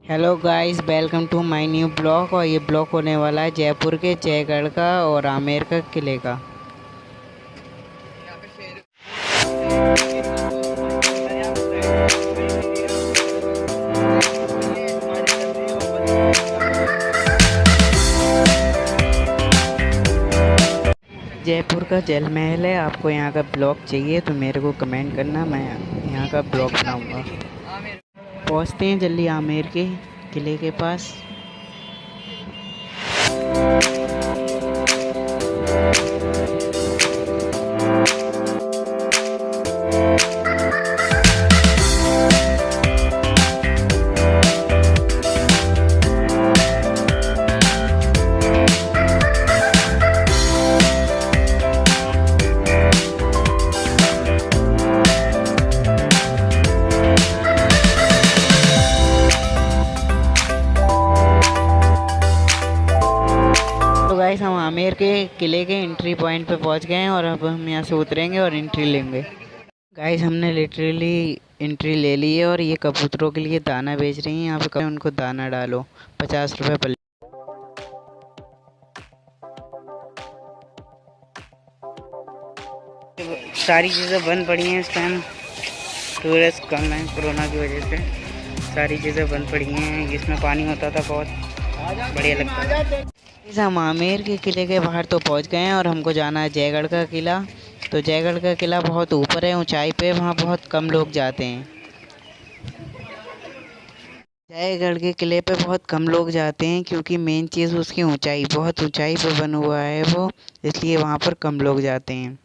Hello guys, welcome to my new blog. और ये blog होने वाला है जयपुर के जयगढ़ का और आमेर का किले का। जयपुर का जल महल है। आपको यहाँ का ब्लॉग चाहिए तो मेरे को कमेंट करना, मैं यहाँ का ब्लॉग बनाऊँगा। पहुँचते हैं जल्दी आमेर के किले के पास। तो गाइस, हम आमेर के किले के एंट्री पॉइंट पे पहुंच गए हैं और अब हम यहाँ से उतरेंगे और एंट्री लेंगे। गाइस, हमने लिटरली एंट्री ले ली है और ये कबूतरों के लिए दाना बेच रही हैं। यहाँ पे उनको दाना डालो, 50 रुपये पल्ले। सारी चीज़ें बंद पड़ी हैं इस टाइम, टूरिस्ट कम है कोरोना की वजह से। सारी चीज़ें बंद पड़ी हैं। इसमें पानी होता था, बहुत बढ़िया लगता है। हम आमेर के किले के बाहर तो पहुंच गए हैं और हमको जाना है जयगढ़ का किला। तो जयगढ़ का किला बहुत ऊपर है, ऊंचाई पे, वहाँ बहुत कम लोग जाते हैं। जयगढ़ के किले पे बहुत कम लोग जाते हैं क्योंकि मेन चीज़ उसकी ऊंचाई, बहुत ऊंचाई पे बना हुआ है वो, इसलिए वहाँ पर कम लोग जाते हैं।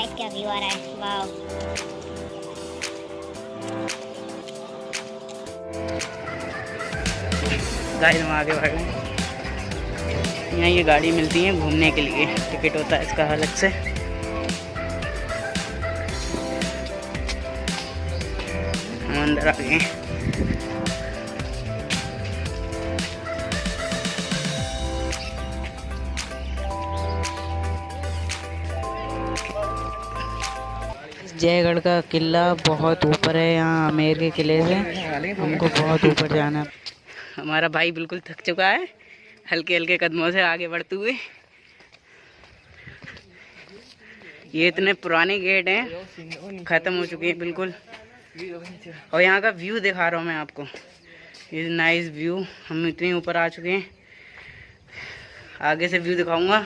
क्या व्यू आ रहा है, वाव। गाइस, हम आगे बढ़ रहे हैं। यहाँ ये गाड़ी मिलती है घूमने के लिए, टिकट होता है इसका अलग से। हम अंदर आ गए हैं। जयगढ़ का किला बहुत ऊपर है, यहाँ आमेर के किले से हमको बहुत ऊपर जाना है। हमारा भाई बिल्कुल थक चुका है, हल्के हल्के कदमों से आगे बढ़ते हुए। ये इतने पुराने गेट हैं, ख़त्म हो चुके हैं बिल्कुल। और यहाँ का व्यू दिखा रहा हूँ मैं आपको, ये नाइस व्यू। हम इतने ऊपर आ चुके हैं, आगे से व्यू दिखाऊंगा।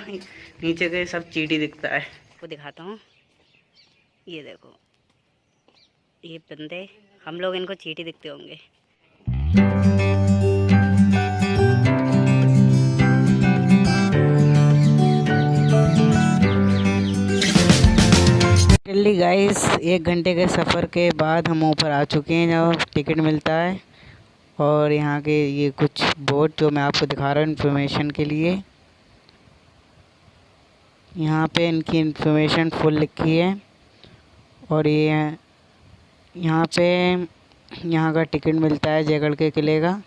नीचे के सब चींटी दिखता है, वो दिखाता हूँ। ये देखो, ये बंदे, हम लोग इनको चींटी दिखते होंगे। जल्दी गाइस, 1 घंटे के सफ़र के बाद हम ऊपर आ चुके हैं जहाँ टिकट मिलता है। और यहाँ के ये कुछ बोर्ड जो मैं आपको दिखा रहा हूँ इन्फॉर्मेशन के लिए, यहाँ पे इनकी इन्फॉर्मेशन फुल लिखी है। और ये यहाँ पे यहाँ का टिकट मिलता है जयगढ़ के किले का।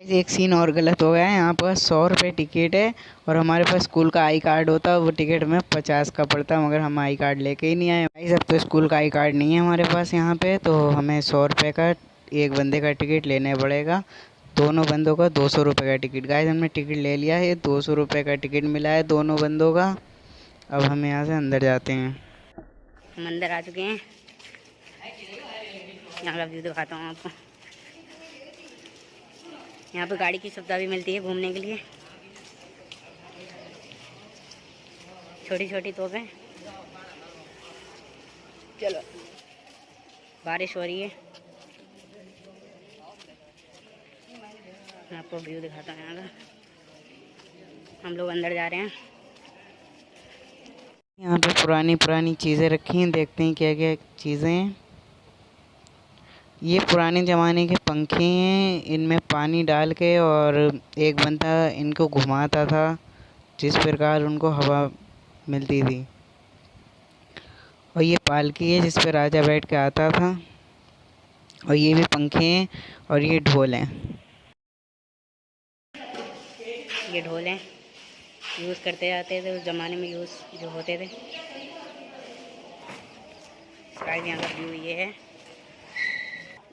एक सीन और गलत हो गया है, यहाँ पर 100 रुपये टिकट है और हमारे पास स्कूल का आई कार्ड होता, वो टिकट में 50 का पड़ता, मगर हम आई कार्ड लेके ही नहीं आए। भाई सब तो स्कूल का आई कार्ड नहीं है हमारे पास यहाँ पे, तो हमें 100 रुपये का एक बंदे का टिकट लेने पड़ेगा। दोनों बंदों का 200 रुपये का टिकट। गाइस, हमने टिकट ले लिया है, 200 रुपये का टिकट मिला है दोनों बंदों का। अब हम यहाँ से अंदर जाते हैं। हम अंदर आ चुके हैं, यहाँ का व्यू दिखाता हूँ आपको। यहाँ पे गाड़ी की सुविधा भी मिलती है घूमने के लिए। छोटी छोटी तोपें। चलो, बारिश हो रही है, मैं आपको व्यू दिखाता हूँ यहाँ का। हम लोग अंदर जा रहे हैं। यहाँ पे पुरानी पुरानी चीज़ें रखी हैं, देखते हैं क्या क्या चीज़ें हैं। ये पुराने ज़माने के पंखे हैं, इनमें पानी डाल के और एक बंदा इनको घुमाता था, जिस प्रकार उनको हवा मिलती थी। और ये पालकी है जिस पे राजा बैठ के आता था। और ये भी पंखे हैं और ये ढोल हैं। ये ढोल हैं, यूज़ करते जाते थे उस ज़माने में, यूज़ जो होते थे। गाइस, यहाँ का व्यू ये है।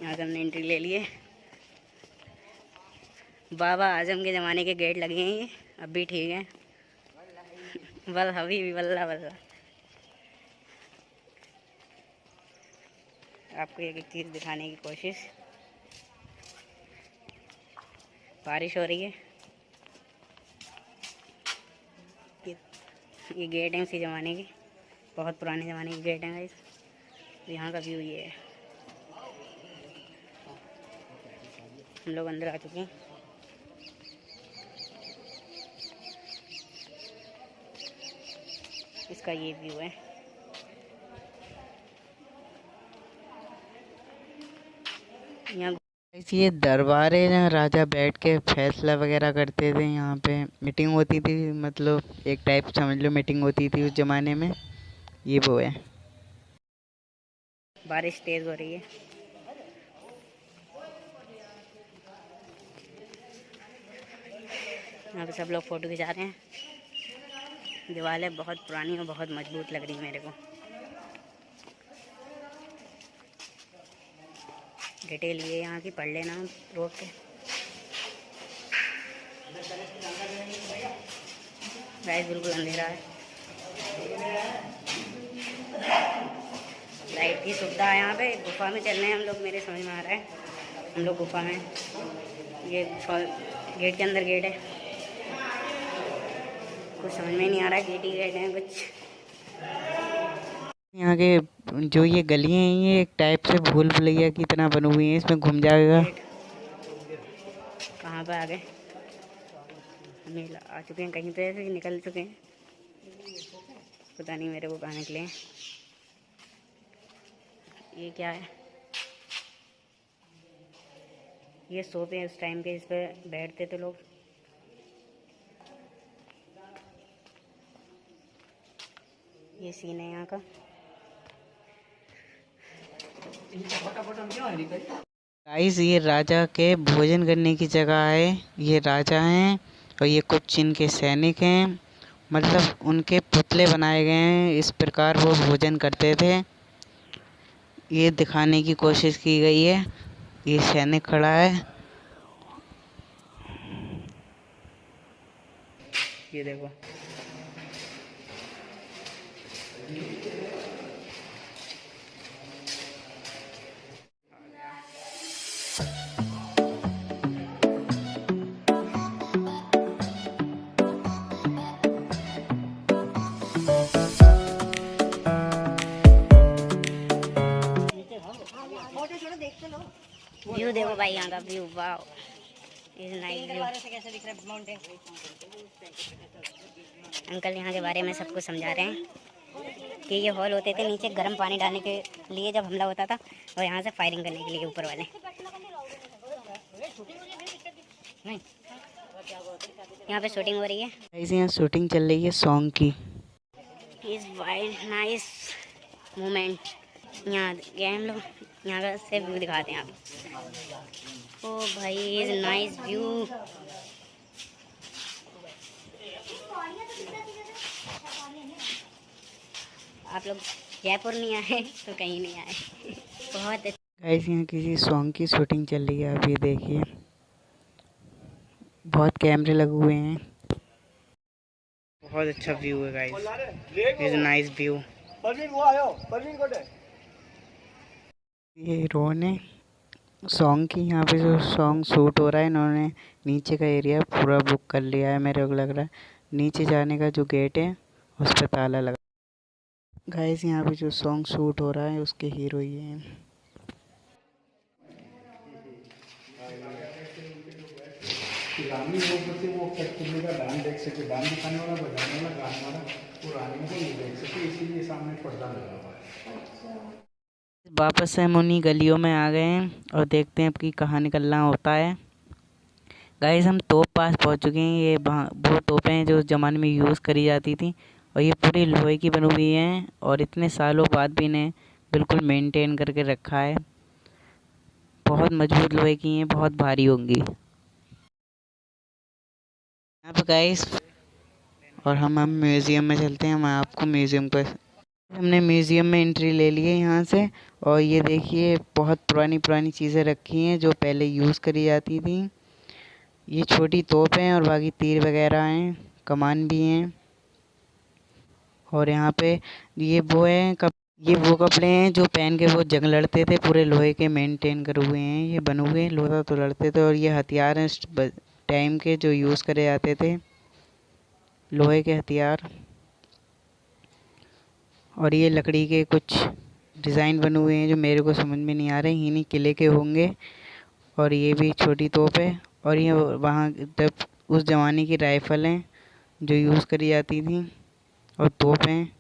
यहाँ से हमने एंट्री ले लिए। बाबा आजम के ज़माने के गेट लगे हैं ये, अब भी ठीक है। बल हबीबी वल्ला वल्ला। आपको एक एक चीज़ दिखाने की कोशिश। बारिश हो रही है। ये गेट है उसी ज़माने की, बहुत पुराने ज़माने की गेट है गाइस। यहाँ का व्यू ये है। हम लोग अंदर आ चुके हैं। इसका ये व्यू है। यहाँ ये दरबार है जहाँ राजा बैठ के फैसला वगैरह करते थे। यहाँ पे मीटिंग होती थी, मतलब एक टाइप समझ लो मीटिंग होती थी उस ज़माने में। ये वो है। बारिश तेज़ हो रही है। यहाँ पे सब लोग फ़ोटो खिंचा रहे हैं। दीवारें बहुत पुरानी और बहुत मजबूत लग रही है मेरे को। डिटेल ये यहाँ की पढ़ लेना रोड पे। गाइस बिल्कुल अंधेरा है। लाइट की सुविधा है यहाँ पे। गुफा में चल रहे हैं हम लोग, मेरे समझ में आ रहा है हम लोग गुफा में। ये गेट के अंदर गेट है, कुछ समझ में नहीं आ रहा है। गेट ही गेट है कुछ। यहाँ के जो ये गलियाँ हैं ये एक टाइप से भूल भुलैया की तरह बनी हुई हैं। इसमें घूम जाएगा। कहाँ पे आ गए? हम आ चुके हैं कहीं पे से निकल चुके हैं, पता नहीं मेरे को कहाँ निकले हैं। ये क्या है? ये सोफे हैं उस टाइम के, इस पर बैठते थे लोग। ये सीन है यहाँ का। गाइस ये राजा के भोजन करने की जगह है। ये राजा हैं और ये कुछ इनके सैनिक हैं, मतलब उनके पुतले बनाए गए हैं। इस प्रकार वो भोजन करते थे, ये दिखाने की कोशिश की गई है। ये सैनिक खड़ा है, ये देखो। व्यू देखो भाई, यहाँ का view, wow is nice view. Uncle यहाँ के बारे में सब कुछ समझा रहे हैं कि ये हॉल होते थे नीचे गर्म पानी डालने के लिए जब हमला होता था, और यहाँ से फायरिंग करने के लिए ऊपर वाले। नहीं, यहाँ पे शूटिंग हो रही है। ऐसे यहाँ शूटिंग चल रही है सॉन्ग की। Is wild nice moment. यहाँ गए हम लोग, यहाँ का से व्यू दिखाते हैं आप। ओ भाई इज नाइस व्यू। आप लोग जयपुर नहीं आए तो कहीं नहीं आए। बहुत अच्छा। गाइस यहाँ किसी सॉन्ग की शूटिंग चल रही है, आप ये देखिए। बहुत कैमरे लगे हुए हैं। बहुत अच्छा व्यू है गाइस, इज नाइस व्यू। ये रोने सॉन्ग की, यहाँ पे जो सॉन्ग शूट हो रहा है इन्होंने नीचे का एरिया पूरा बुक कर लिया है। मेरे को लग रहा है नीचे जाने का जो गेट है उस पर ताला लगा। गाइस यहाँ पे जो सॉन्ग शूट हो रहा है उसके हीरो ये हैं। रानी वो फैक्ट्री का डांस देख सके, डांस दिखाने वाला, बजाने वाला, गाने वाला, वो रानी को नहीं देख सके, इसीलिए सामने पर्दा लगा हुआ है। वापस से हम उन्हीं गलियों में आ गए हैं और देखते हैं अब कि कहाँ निकलना होता है। गाइस हम तोप पास पहुँच चुके हैं। ये वो तोपें हैं जो ज़माने में यूज़ करी जाती थी, और ये पूरी लोहे की बनी हुई हैं और इतने सालों बाद भी इन्हें बिल्कुल मेंटेन करके रखा है। बहुत मजबूत लोहे की हैं, बहुत भारी होंगी। यहाँ पे गाइस और हम म्यूज़ियम में चलते हैं। मैं आपको म्यूज़ियम का हमने म्यूज़ियम में एंट्री ले ली है यहाँ से। और ये देखिए बहुत पुरानी पुरानी चीज़ें रखी हैं जो पहले यूज़ करी जाती थी। ये छोटी तोप हैं और बाकी तीर वगैरह हैं, कमान भी हैं। और यहाँ पे ये वो कपड़े हैं जो पहन के वो जंग लड़ते थे, पूरे लोहे के मेंटेन करे हुए हैं, ये बने हुए लोहा तो लड़ते थे। और ये हथियार हैं इस टाइम के जो यूज़ करे जाते थे, लोहे के हथियार। और ये लकड़ी के कुछ डिज़ाइन बने हुए हैं जो मेरे को समझ में नहीं आ रहे, इन्हीं किले के होंगे। और ये भी छोटी तोप है। और ये वहाँ तब उस ज़माने की राइफ़ल हैं जो यूज़ करी जाती थी, और तोप हैं।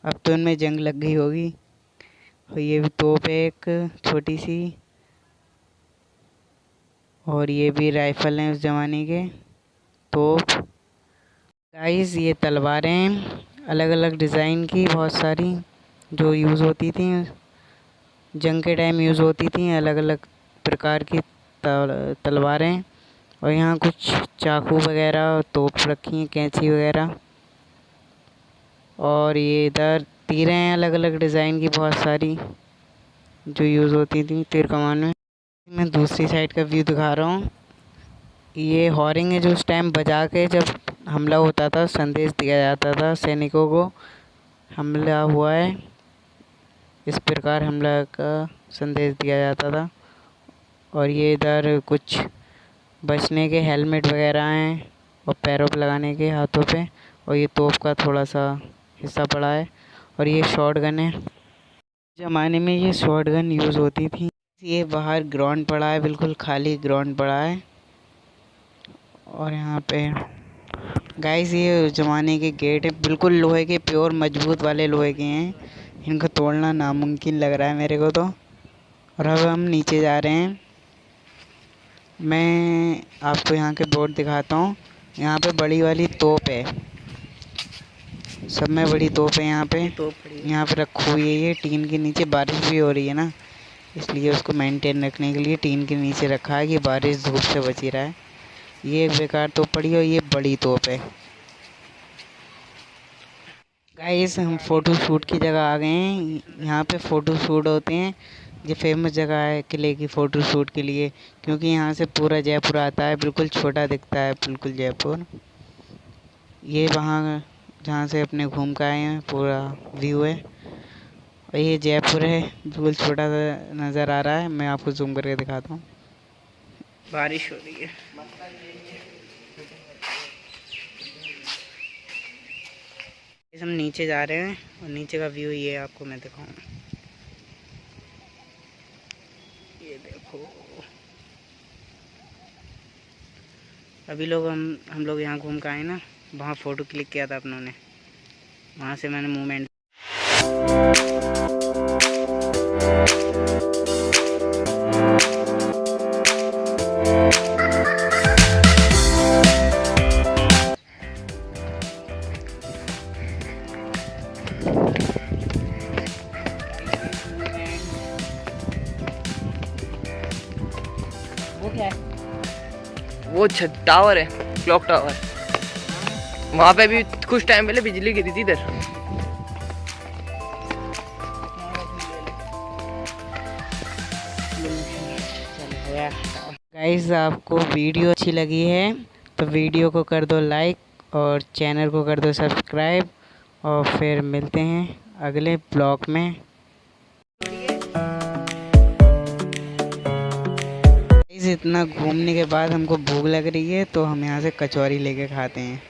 अब तो इनमें जंग लग गई होगी। और ये भी तोप है एक छोटी सी। और ये भी राइफ़ल हैं उस ज़माने के तोप। गाइस ये तलवारें हैं अलग अलग डिज़ाइन की, बहुत सारी, जो यूज़ होती थी जंग के टाइम यूज़ होती थी, अलग अलग प्रकार की तलवारें। और यहाँ कुछ चाकू वगैरह, तोप रखी हैं, कैंची वगैरह। और ये इधर तीरें हैं अलग अलग डिज़ाइन की, बहुत सारी, जो यूज़ होती थी तीर कमान में। मैं दूसरी साइड का व्यू दिखा रहा हूँ। ये हॉर्न है जो उस टाइम बजा के जब हमला होता था संदेश दिया जाता था सैनिकों को, हमला हुआ है, इस प्रकार हमला का संदेश दिया जाता था। और ये इधर कुछ बचने के हेलमेट वगैरह हैं और पैरों पे लगाने के, हाथों पे। और ये तोप का थोड़ा सा हिस्सा पड़ा है। और ये शॉट गन है, ज़माने में ये शॉट गन यूज़ होती थी। ये बाहर ग्राउंड पड़ा है, बिल्कुल खाली ग्राउंड पड़ा है। और यहाँ पे गाइस ये ज़माने के गेट है, बिल्कुल लोहे के, प्योर मजबूत वाले लोहे के हैं, इनको तोड़ना नामुमकिन लग रहा है मेरे को तो। और अब हम नीचे जा रहे हैं। मैं आपको यहाँ के बोर्ड दिखाता हूँ। यहाँ पे बड़ी वाली तोप है, सब में बड़ी तोप है यहाँ पे। यहाँ पे रखी हुई है, ये टीन के नीचे। बारिश भी हो रही है ना, इसलिए उसको मेंटेन रखने के लिए टीन के नीचे रखा है कि बारिश धूप से बची रहा है। ये एक बेकार तोप पड़ी है और ये बड़ी तोप है। गाइस हम फ़ोटो शूट की जगह आ गए हैं। यहाँ पे फ़ोटो शूट होते हैं, ये फेमस जगह है किले की फ़ोटो शूट के लिए, क्योंकि यहाँ से पूरा जयपुर आता है, बिल्कुल छोटा दिखता है बिल्कुल जयपुर। ये वहाँ जहाँ से अपने घूम के आए हैं पूरा व्यू है। और ये जयपुर है, बिल्कुल छोटा सा नज़र आ रहा है। मैं आपको जूम करके दिखाता हूँ। बारिश हो रही है। हम नीचे जा रहे हैं और नीचे का व्यू ये आपको मैं दिखाऊँ। ये देखो, अभी हम लोग यहाँ घूम के आए ना, वहाँ फ़ोटो क्लिक किया था अपनों ने, वहाँ से मैंने मूवमेंट। वो क्या है? वो टावर है, क्लॉक टावर। वहाँ पे भी कुछ टाइम पहले बिजली गिरी थी इधर। गाइस आपको वीडियो अच्छी लगी है तो वीडियो को कर दो लाइक और चैनल को कर दो सब्सक्राइब। और फिर मिलते हैं अगले ब्लॉग में। इतना घूमने के बाद हमको भूख लग रही है तो हम यहाँ से कचौरी लेके खाते हैं।